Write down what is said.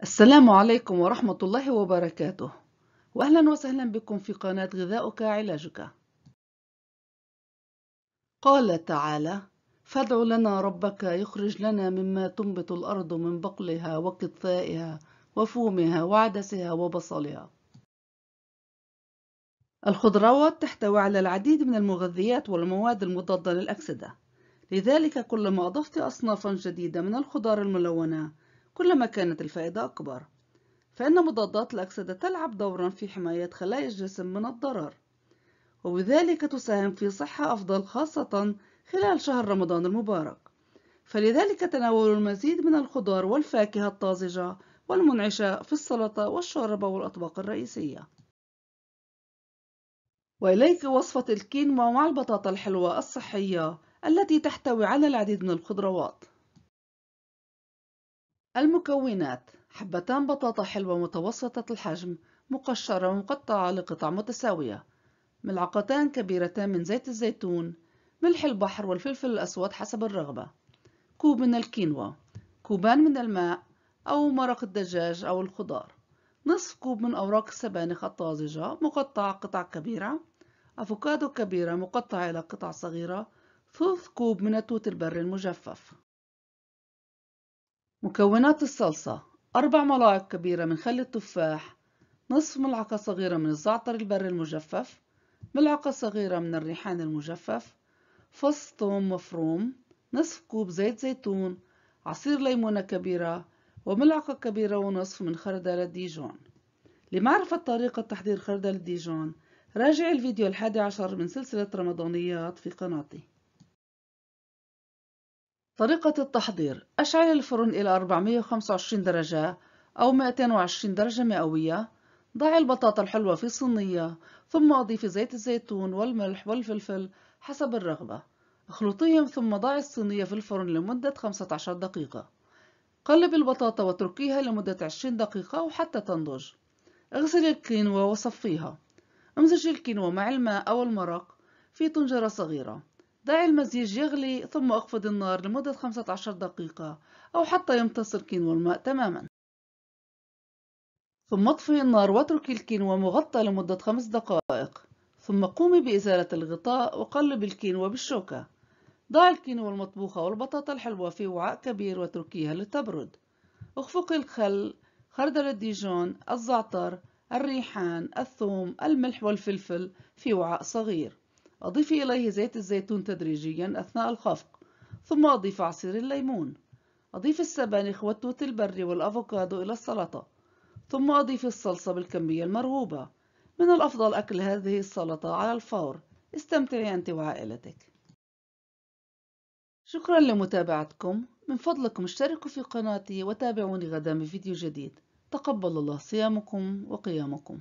السلام عليكم ورحمة الله وبركاته، وأهلا وسهلا بكم في قناة غذاؤك علاجك. قال تعالى: فادع لنا ربك يخرج لنا مما تنبت الأرض من بقلها وقثائها وفومها وعدسها وبصلها. الخضروات تحتوي على العديد من المغذيات والمواد المضادة للأكسدة، لذلك كلما أضفت أصنافا جديدة من الخضار الملونة كلما كانت الفائدة أكبر، فإن مضادات الأكسدة تلعب دورا في حماية خلايا الجسم من الضرر، وبذلك تساهم في صحة أفضل خاصة خلال شهر رمضان المبارك. فلذلك تناول المزيد من الخضار والفاكهة الطازجة والمنعشة في السلطة والشوربة والأطباق الرئيسية. وإليك وصفة الكينوا مع البطاطا الحلوة الصحية التي تحتوي على العديد من الخضروات. المكونات: حبتان بطاطا حلوة متوسطة الحجم مقشرة ومقطعة لقطع متساوية، ملعقتان كبيرتان من زيت الزيتون، ملح البحر والفلفل الأسود حسب الرغبة، كوب من الكينوا، كوبان من الماء أو مرق الدجاج أو الخضار، نصف كوب من أوراق السبانخ الطازجة مقطعة قطع كبيرة، أفوكادو كبيرة مقطعة إلى قطع صغيرة، ثلث كوب من التوت البري المجفف. مكونات الصلصة: 4 ملاعق كبيرة من خل التفاح، نصف ملعقة صغيرة من الزعتر البري المجفف، ملعقة صغيرة من الريحان المجفف، فص ثوم مفروم، نصف كوب زيت زيتون، عصير ليمونة كبيرة، وملعقة كبيرة ونصف من خردل ديجون. لمعرفة طريقة تحضير خردل ديجون راجع الفيديو 11 من سلسلة رمضانيات في قناتي. طريقة التحضير: أشعل الفرن إلى 425 درجة أو 220 درجة مئوية. ضع البطاطا الحلوة في صينية، ثم أضيف زيت الزيتون والملح والفلفل حسب الرغبة. اخلطيهم ثم ضع الصينية في الفرن لمدة 15 دقيقة. قلب البطاطا واتركيها لمدة 20 دقيقة أو حتى تنضج. اغسل الكينوا وصفيها. امزج الكينوا مع الماء أو المرق في طنجرة صغيرة. دع المزيج يغلي ثم اخفض النار لمدة 15 دقيقة أو حتى يمتص الكينوا الماء تماما. ثم اطفئي النار واتركي الكينوا مغطى لمدة 5 دقائق. ثم قومي بإزالة الغطاء وقلبي الكينوا بالشوكة. ضع الكينوا المطبوخة والبطاطا الحلوة في وعاء كبير واتركيها لتبرد. اخفقي الخل، خردل الديجون، الزعتر، الريحان، الثوم، الملح والفلفل في وعاء صغير. أضيفي إليه زيت الزيتون تدريجيا أثناء الخفق، ثم أضيف عصير الليمون. أضيف السبانخ والتوت البري والأفوكادو إلى السلطة، ثم أضيف الصلصة بالكمية المرغوبة. من الأفضل أكل هذه السلطة على الفور. استمتعي أنت وعائلتك. شكرا لمتابعتكم. من فضلكم اشتركوا في قناتي وتابعوني غدا بفيديو جديد. تقبل الله صيامكم وقيامكم.